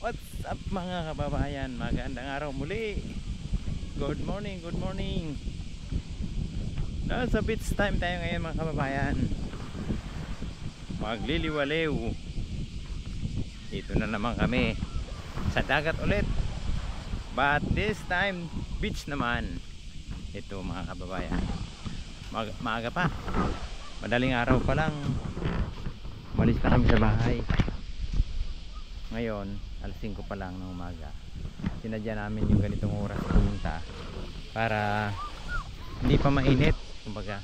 What's up mga kababayan? Magandang araw muli. Good morning, good morning. Nasa beach time tayo ngayon mga kababayan. Magliliwaliw. Dito na naman kami sa dagat ulit. But this time beach naman. Ito mga kababayan. Maaga pa. Madaling araw pa lang. Malis na kami sa bahay. Ngayon alas 5 pa lang ng umaga. Sinadya namin yung ganitong oras pumunta para hindi pa mainit. Kumbaga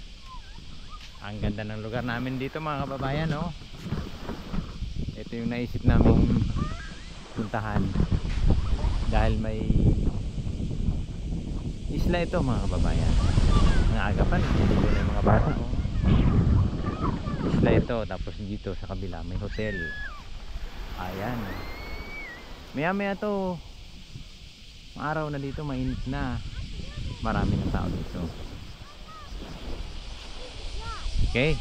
ang ganda ng lugar namin dito mga kababayan, no? Ito yung naisip namin puntahan dahil may isla ito mga kababayan. Ang aga pa, nagtitigo na yung mga bata, oh. Isla ito, tapos dito sa kabila may hotel. Ayan. Maya to, araw na dito, mainit na. Marami ng tao dito. Okay.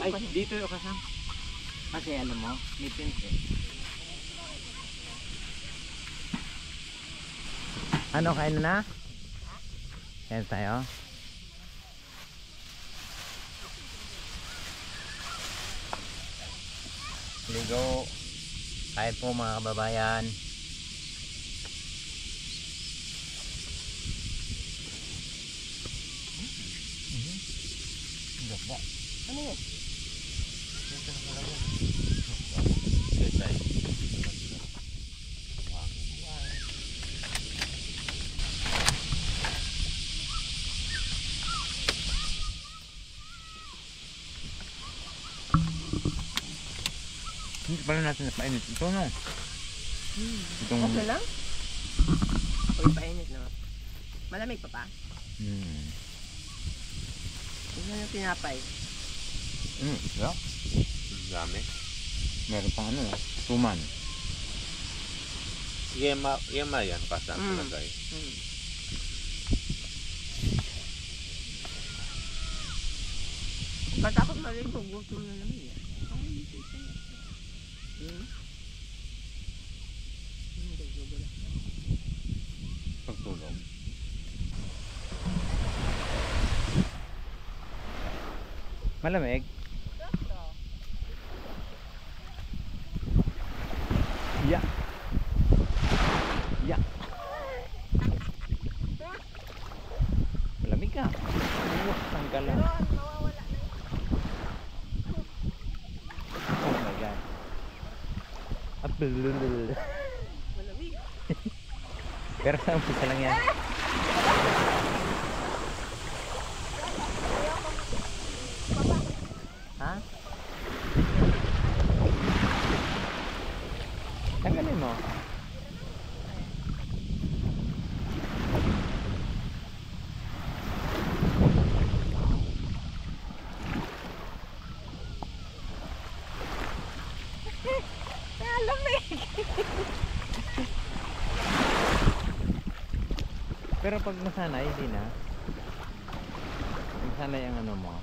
Ay, dito yung kasama. Kasi alam mo, may pins eh. Ano, kain na? Kain tayo. Ligo. Kain po mga kababayan. Ano yun? Hindi pala natin napainit ito, no? Itong... Okay lang? Uy, painit naman. Malamig pa pa? Ito yung tinapay. Yeah. Dami. Meron pang ano, tuman. Yema yan, kasam palagay. Katakot maligo, gutom na naman yan. Pagtulog. Malamig? Yeah. Yeah. Malamig ka. Tanggal lang. Oh my God. Malamig. Pero sa umpisa lang yan. Ha? Tanggalin mo. Pero pag nasanay, hindi na. Nasanay ang ano mo.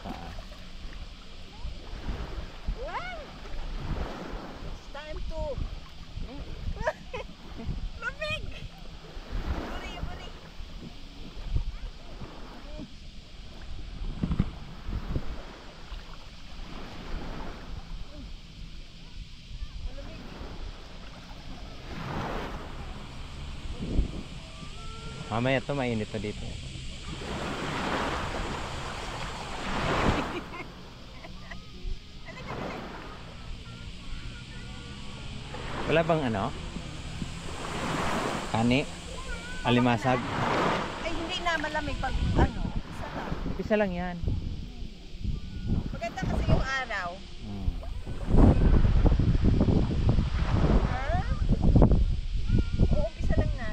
Taas. It's time to lamig. Buri, buri. Mamaya to mainit to dito. Wala bang ano? Kani? Alimasag? Ay, hindi na malamig pag ano. Isa lang. Isa lang yan. Maganda kasi yung araw. Hmm. Ha? Oo, umpisa lang na.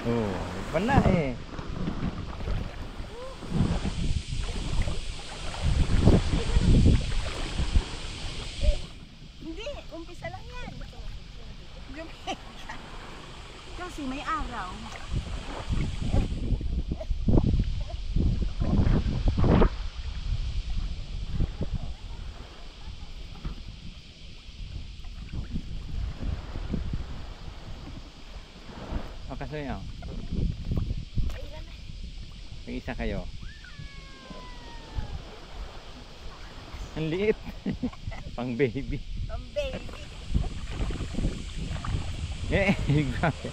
Oh, wala eh. Hindi, umpisa lang yan. Kasi may araw. O kasi yun. May isa kayo. Ang liit. Pang baby. Ang baby. Eh, grabe.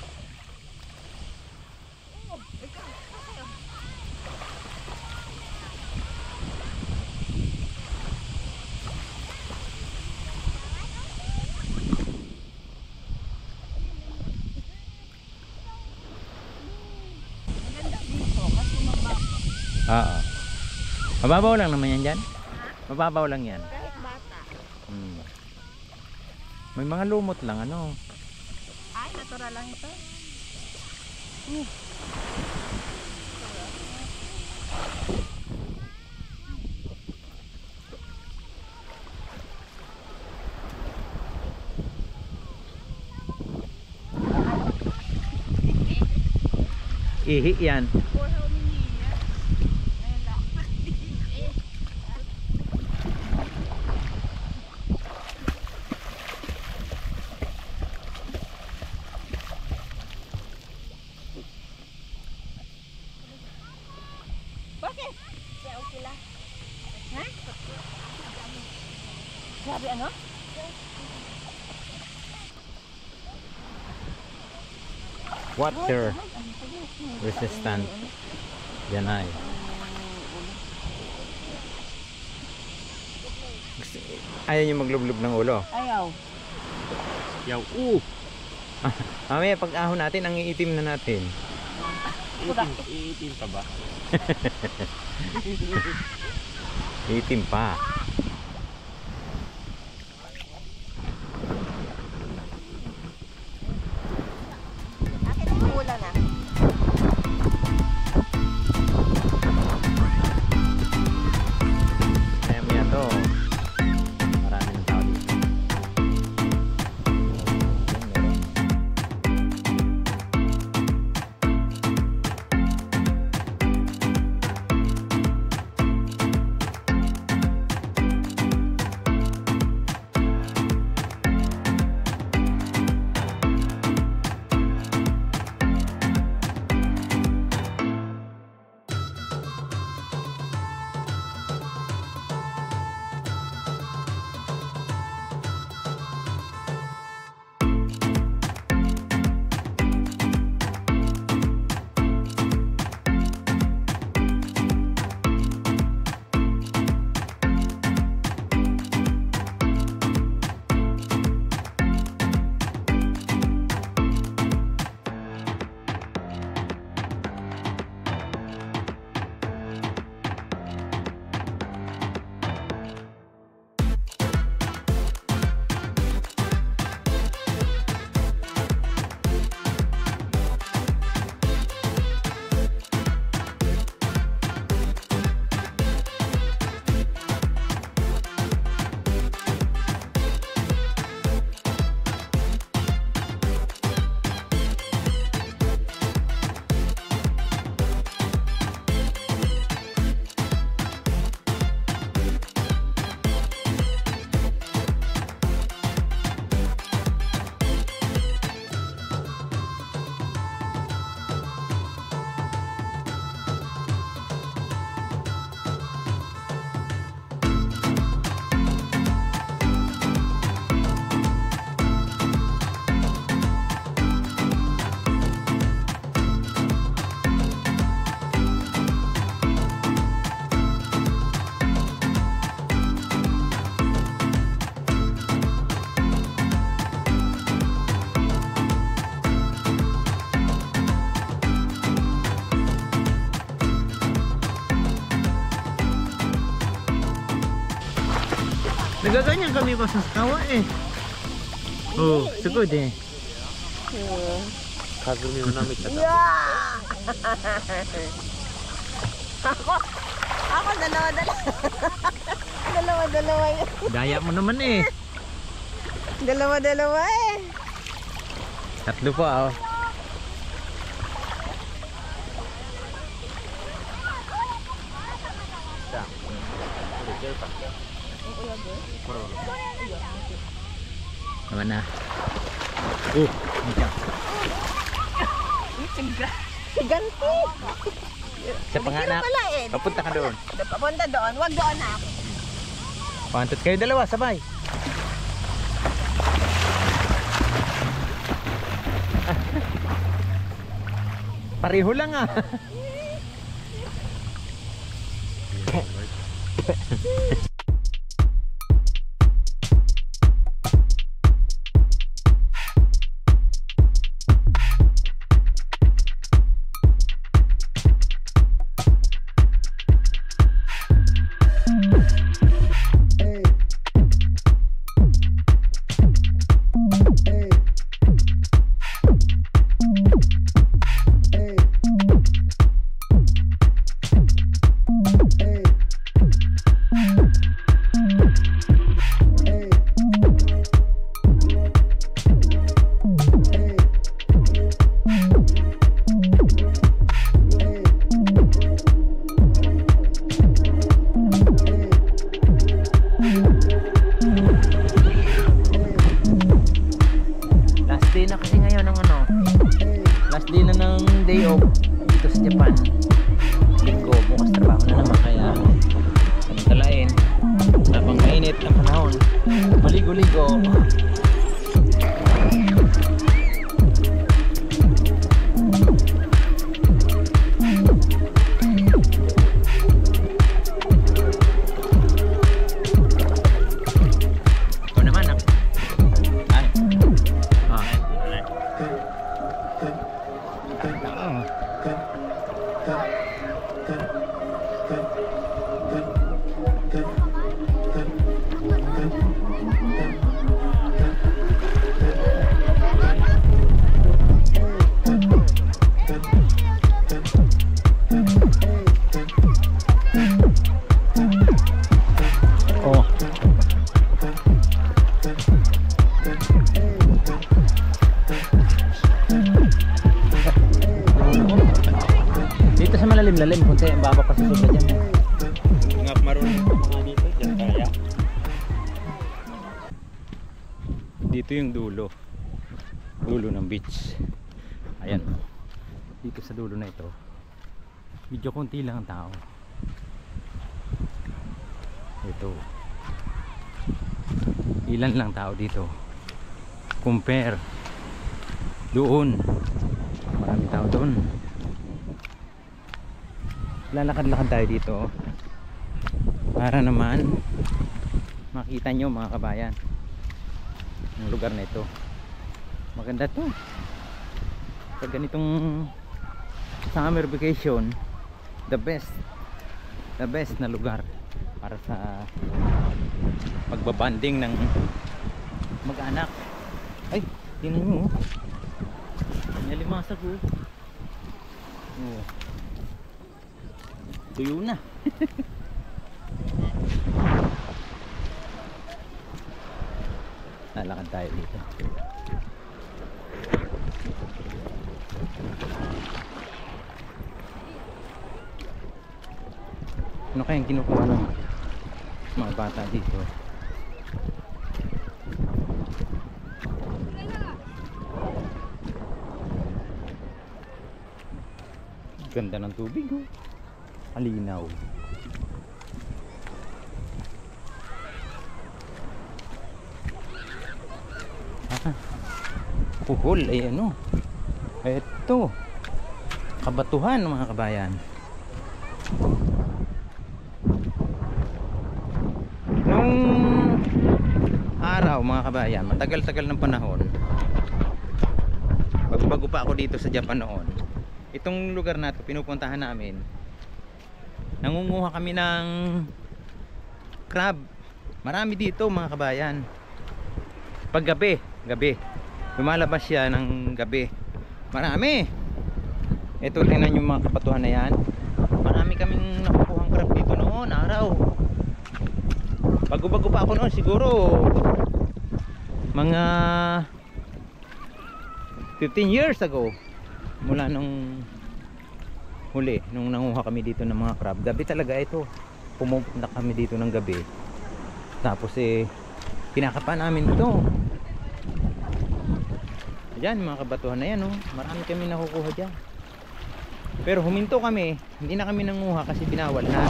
Maganda dito kasi mababaw. Oo. Mababaw lang naman yan dyan. Mababaw lang yan. Kahit bata. Hmm. May mga lumot lang ano. Ay, natural lang ito. Ihi yan. For how many years? Ngayon lang. Bakit? Kaya okay lang. Ha? Sabi ano? Water resistant. Yan ay. Ayaw nyo maglublob ng ulo. Ayaw. Yaw. Mamaya pag ahon natin, ang iitim na natin. Iitim pa ba? Iitim pa. Akin ang ulan ah. Maya to. Marami ng tao dito. Nagaganyan kami pa sa kawa eh. Oh, sugod eh. Kagumi mo namin sa Yeah! Ako dalawa-dalawa. Dalawa-dalawa yun. Daya mo naman eh. Dalawa-dalawa eh. Tatlo pa oh. Naman na. Ganti. Sa panganak. Pala eh. Papunta ka doon. Papunta doon. Wag doon na ako. Pantot kayo dalawa, sabay. Pareho lang ah. day off dito sa Japan. Linggo, bukas trabaho na naman, kaya samantalain habang mainit ang panahon, maligo-ligo. lalim. Kunti ang baba pa sa susunod dyan. Nga marunong yung mga dito. Diyan kaya. Dito yung dulo. Dulo ng beach. Ayan. Dito sa dulo na ito. Medyo konti lang ang tao. Ito. Ilan lang tao dito. Compare doon. Maraming tao doon. Lalakad-lakad tayo dito para naman makita nyo mga kabayan ang lugar na ito. Maganda to pag ganitong summer vacation. The best na lugar para sa pagbabanding ng mag-anak. Ay, tingnan mo, nalimasag oh. Oh, tuyo na. Lalakad tayo dito. Ano kayang kinukuha ng mga bata dito? Ganda ng tubig oh. Alinaw. Kuhol ay ano. Ito. Kabatuhan mga kabayan. Nung araw mga kabayan, matagal-tagal ng panahon, bago pa ako dito sa Japan noon, itong lugar na ito pinupuntahan namin. Nangunguha kami ng crab. Marami dito mga kabayan. Pag gabi lumalabas siya ng gabi. Marami. Ito, tingnan yung mga kabatuhan na yan. Marami kaming nakukuhang crab dito noon araw. Bago pa ako noon, siguro mga 15 years ago, mula nung huli, nung nanguha kami dito ng mga crab. Gabi talaga ito. Pumupunta kami dito ng gabi. Tapos kinakapa namin ito. Ayan, mga kabatuhan na yan oh. Marami kami nakukuha dyan. Pero huminto kami, hindi na kami nanguha kasi binawal na.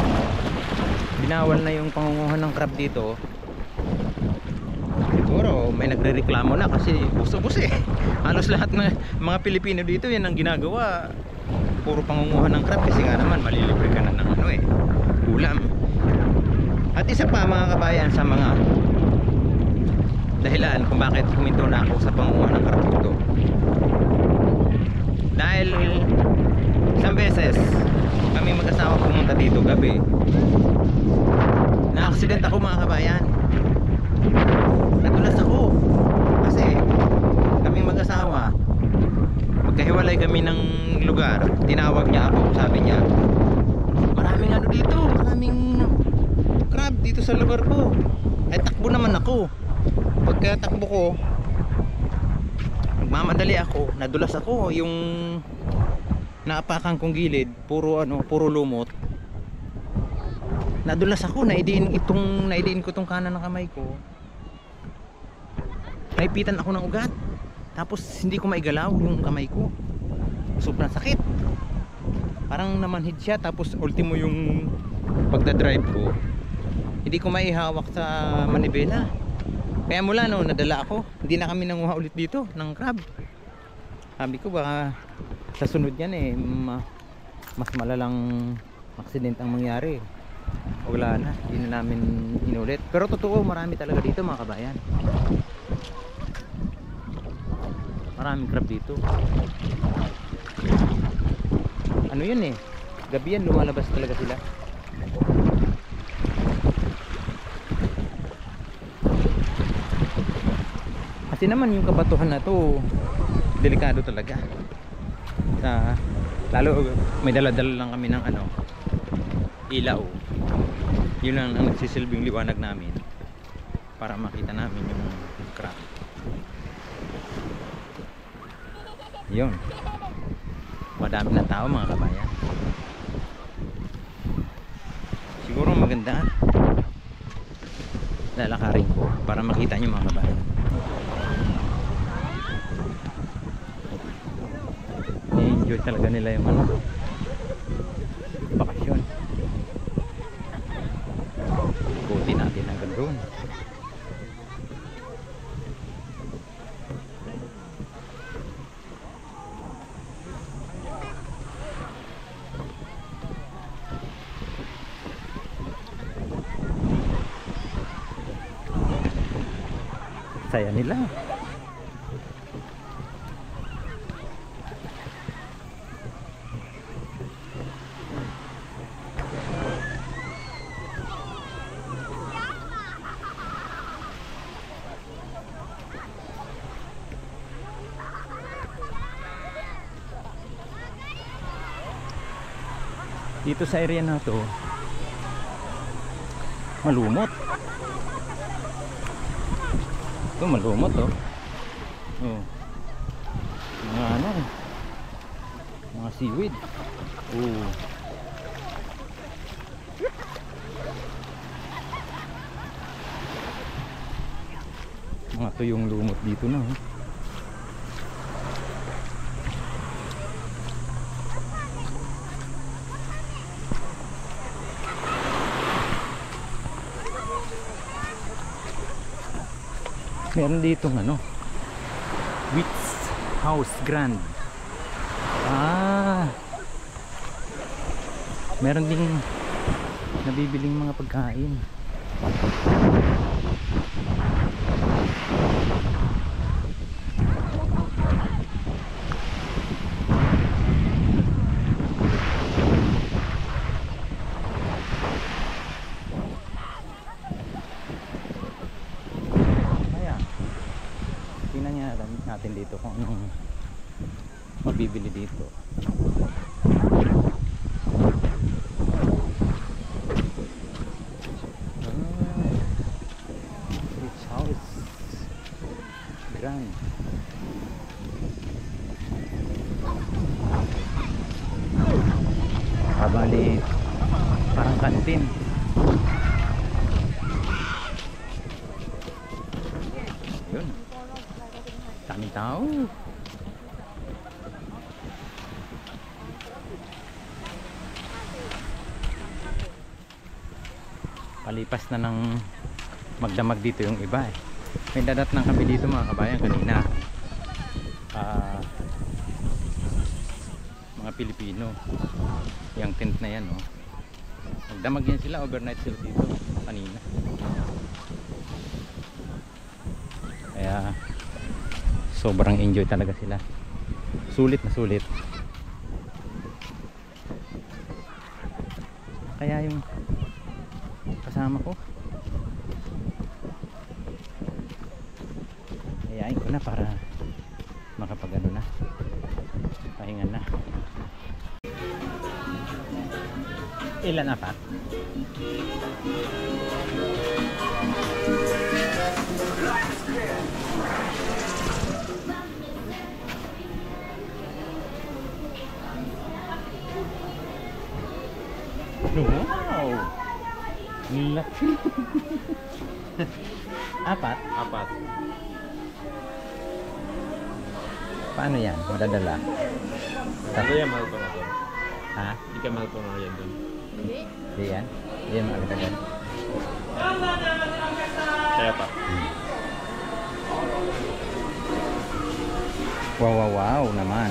Binawal na yung pangunguha ng crab dito. Siguro may nagrereklamo na kasi gusto halos lahat ng mga Pilipino dito yan ang ginagawa. Puro pangunguha ng crab kasi nga naman malilibre ka na ng ulam. At isa pa mga kabayan sa mga dahilan kung bakit huminto na ako sa pangunguha ng crab dito. Dahil isang beses kami mag-asawa pumunta dito gabi. Na-accident ako mga kabayan. Nadulas ako kasi kami mag-asawa, magkahiwalay kami ng lugar. Tinawag niya ako, sabi niya maraming ano dito, maraming crab dito sa lugar ko. Ay takbo naman ako. Pagka takbo ko, nagmamadali ako, nadulas ako. Yung naapakan kong gilid, puro lumot. Nadulas ako, naidiin ko tong kanan ng kamay ko. Naipitan ako ng ugat. Tapos hindi ko maigalaw yung kamay ko. Sobrang sakit. Parang namanhid siya. Tapos ultimo yung pagdadrive ko, hindi ko maihawak sa manibela. Kaya mula noon nadala ako. Hindi na kami nanguha ulit dito ng crab. Sabi ko baka sa sunod yan mas malalang accident ang mangyari. Wala na, hindi na namin inulit. Pero totoo, marami talaga dito mga kabayan. Maraming crab dito. Ano yan gabi yan, lumalabas talaga sila. Kasi naman yung kabatuhan na to, delikado talaga. Lalo may dala-dala lang kami ng ilaw. Yun lang ang nagsisilbing liwanag namin para makita namin yung crab. Yun, madami na tao mga kabayan. Siguro maganda. Lalakarin ko para makita nyo mga kabayan. I-enjoy talaga nila yung ano, bakasyon. Ikutin natin hanggang doon. Saya nila. Dito sa area na to, malumot. Ito malumot oh. Oh. Mga ano, mga seaweed. Oh. Mga tuyong lumot dito na oh. Meron ditong ano, Wits House Grand. Meron ding nabibiling mga pagkain. Tingnan niya natin dito kung anong mabibili dito. Rich House Grand. Bali parang kantin. Yun, daming tao. Palipas na ng magdamag dito yung iba eh. May dadat ng kami dito mga kabayan kanina. Mga Pilipino. Yung tent na yan oh. Magdamag yan sila, overnight sila dito kanina. Kaya sobrang enjoy talaga sila. Sulit na sulit. Kaya yung kasama ko, ayain ko na para makapagano na, pahingan na. Ilan apat? Wow! Laki! Apat? Apat. Paano yan? Madadala? Ano yan, mahal pa na doon? Ha? Hindi ka mahal pa na yan doon. Hindi yan? Hindi yan makagdagan. Kaya pa. Wow, wow, wow naman.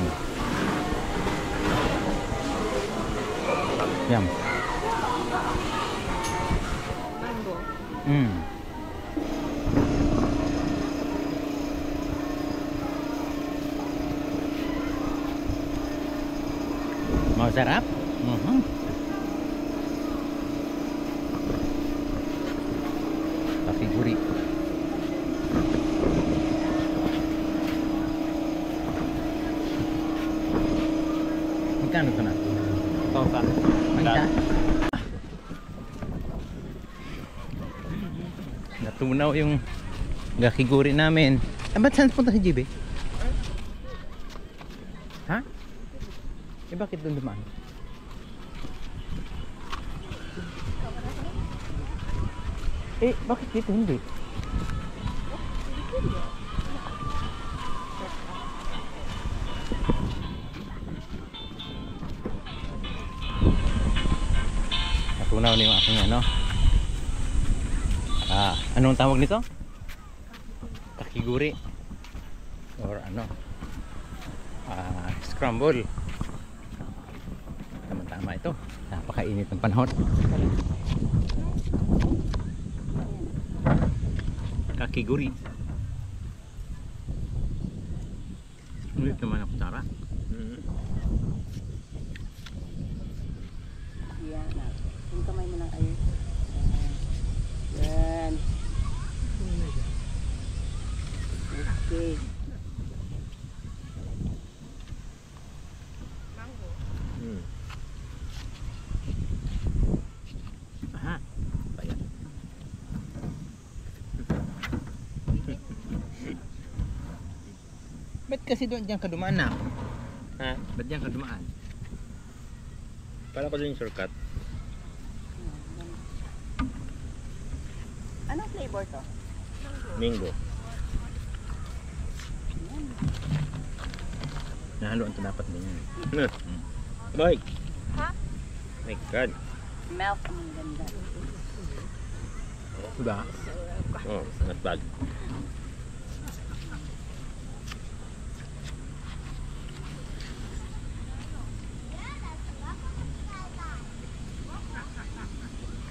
Yum. Mango. Masarap? Kapiguri. Magkano ito na? 1,000. Magka? Natunaw yung gakiguri namin. Ba't saan punta si JB? Ha? Bakit doon dumaan? Eh, bakit dito hindi? Natunaw na yung aking ano. Anong tawag nito? Kakiguri. Or ano? Scramble. Tama-tama ito. Napakainit ng panahon. Kakiguri. Ulit naman ang kutsara. Yan na. Yung kamay mo ng ayos. Yan. Okay. Aha. Bayan. Ba't kasi doon diyan ka dumaan na? Ha? Ba't diyan ka dumaan? Para ko yung shortcut. Anong flavor to? Mango. Nahaluan to dapat din yan. Bye. Ha? My God. Milk. Ang ganda. Diba? Oh, not bad.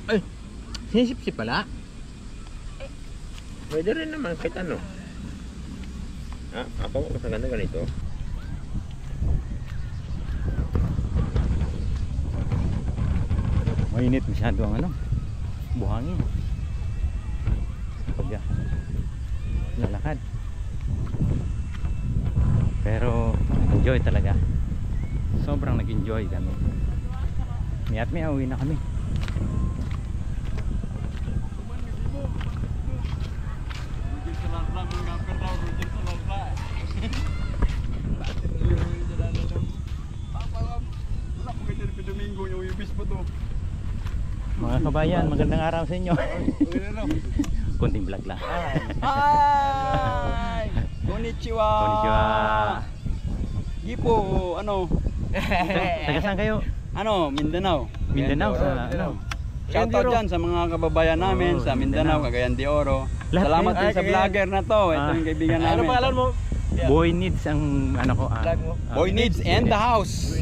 Ay! Sinisip-sip pala. Pwede rin naman kahit ano. Ako mas ganda ganito. Mainit masyado ang ano. Buhangin. Pag lalakad. Pero enjoy talaga. Sobrang nag-enjoy kami. Miat may uwi na kami. Mga kabayan, magandang araw sa inyo. Kunting vlog lang. Hi! Konnichiwa! Konnichiwa. Gipo, ano? Taga saan kayo? Ano, Mindanao. Mindanao sa ano? Shoutout dyan sa mga kababayan namin sa Mindanao, Cagayan de Oro. Lahat Salamat kayo? din sa vlogger na to. Ito yung kaibigan namin. Ano pangalan mo? Boy Needs ang ano ko. Boy Needs and the House.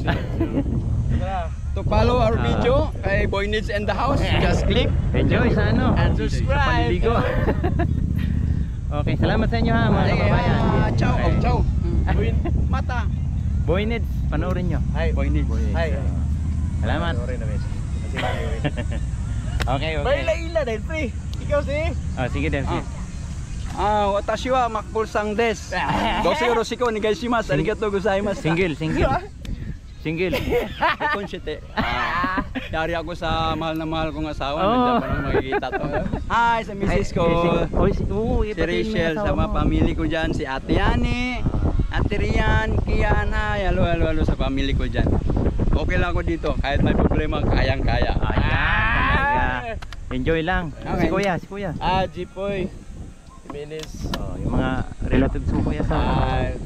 To follow our video kay Boy Needs and the House, just click Enjoy sa ano? and Sa subscribe. paliligo. Okay, salamat sa inyo ha mga kababayan. Ciao, Okay. ciao. Mata. Boy Needs, panoorin nyo. Boy Needs. Hi. Salamat. Okay, okay. Ila dahil free. Ikaw si? Sige din, sis. Watashi wa makpulsang des. Dose yoroshiku onegaishimasu. Arigatou gozaimasu. Single, single. Single. Konshite. Yari ako sa mahal na mahal kong asawa. Oh. Nandiyan pa nang makikita to. Hi sa misis ko. Si Rachel, sa mga pamilya ko dyan. Si Ate Yani, Ate Rian, Kian. Hi, halo, halo, halo sa pamilya ko dyan. Okay lang ako dito. Kahit may problema, kayang-kaya. Ayan, enjoy lang. Okay. Si kuya. Jipoy. Minis. Yung mga relatives mo kuya sa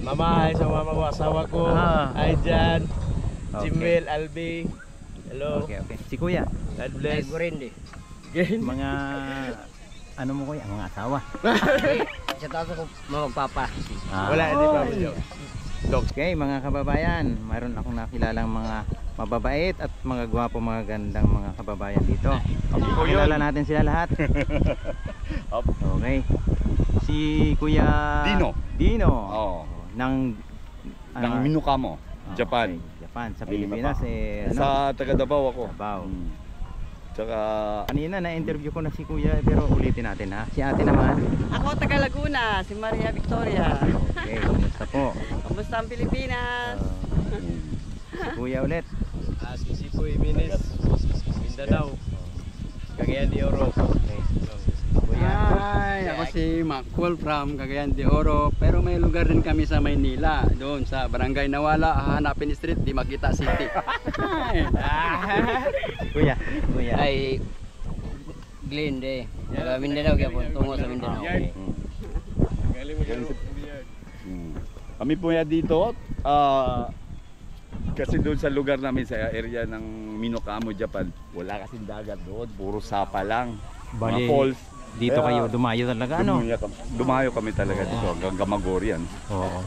Mama, sa mama ko, asawa ko. Hi, Jan. Okay. Jimel, Albi. Hello. Okay. Si kuya. God bless. Mga ano mo kuya, mga asawa. Sa taas ko magpapa. Wala, hindi pa video. Okay, mga kababayan, mayroon akong nakilalang mga mababait at mga gwapo, mga gandang mga kababayan dito. Kilala natin sila lahat. Okay. Si Kuya Dino. Oh. Ng Ng Minukamo, Japan. okay, Japan. Sa Pilipinas ano? Sa taga Davao ako. Davao. Tsaka Kanina na-interview ko na si Kuya pero ulitin natin ha. Si ate naman. Ako taga Laguna, si Maria Victoria. Okay, kumusta po? Kamusta ang Pilipinas? Si Kuya ulit. Si Sipoy, Minis. Mindanao. Cagayan de Oro. Okay. Kuya. Hi, ako si Macwell from Cagayan de Oro. Pero may lugar din kami sa Maynila. Doon sa Barangay Nawala, hahanapin street, di makita city. Hi. Si Kuya. Ay, Glende. Taga Mindanao gyapon, tungo sa Mindanao. Okay. Kami po yan dito, kasi doon sa lugar namin sa area ng Minokamo, Japan, wala kasing dagat doon, puro sapa lang, mga Bali, falls. dito Kaya, kayo dumayo talaga, ano? Dumayo kami talaga dito, hanggang Gamagorian. Oo.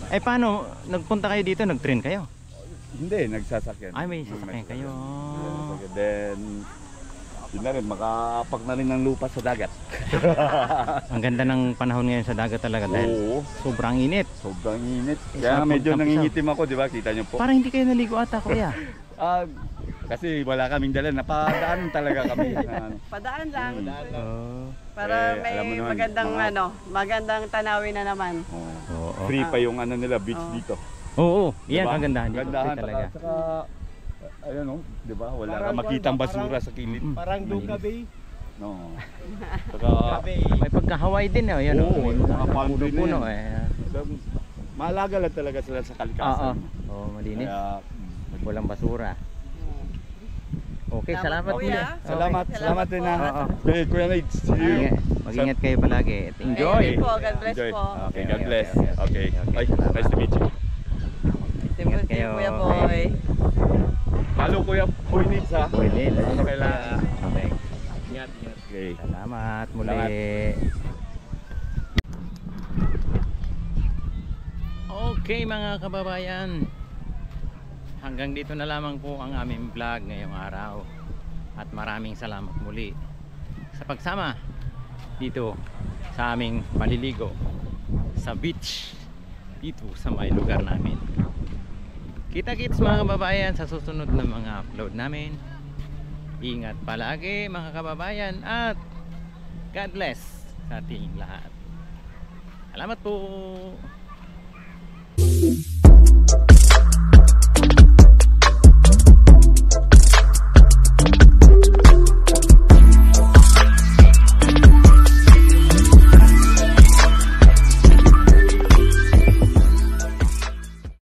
Eh paano, nagpunta kayo dito, nag-train kayo? Hindi, nagsasakyan. Ay, may sasakyan kayo. Then, yun na rin, makaapak na rin ng lupa sa dagat. Ang ganda ng panahon ngayon sa dagat talaga dahil Oo, sobrang init. sobrang init. Eh, Kaya sarap medyo magtampisaw. nangingitim ako, di ba? Kita nyo po. Parang hindi kayo naligo ata, kuya. Kasi wala kaming dala, napadaan talaga kami. Padaan lang. Oo. Para Eh, may alam mo naman, magandang mga- magandang tanawin na naman. Oo. Free pa yung ano nila, beach dito. Oo, yan Diba? ang gandahan dito Gandahan talaga. Saka, ayun o, di ba? Wala Parang kang makitang parang- basura sa kilid. Parang Duca Bay. No. Saka, May pagka-Hawaii din, oh, yan. Oo, nakapalm din puno, yan. eh. malaga lang talaga sila sa Oo. kalikasan. Oo, malinis. Kaya, Walang basura. Okay, salamat Kuya. muli. salamat, Okay. salamat din na. Oo. Okay, Kuya Nate, see you. Mag-ingat, mag-ingat kayo palagi. At enjoy. Enjoy po, God bless Enjoy. po. Okay, God bless. Okay. Okay. Okay, Ay, salamat. nice to meet you. Ingat kayo. Kuya Boy. Follow Kuya Boy Nate ha. Pwede. Ano kailangan? Okay. Ingat, ingat. Okay. Salamat muli. Salamat. Okay mga kababayan, hanggang dito na lamang po ang aming vlog ngayong araw at maraming salamat muli sa pagsama dito sa aming paliligo sa beach dito sa may lugar namin. Kita-kits mga kababayan sa susunod na mga upload namin. Ingat palagi mga kababayan at God bless sa ating lahat. Salamat po.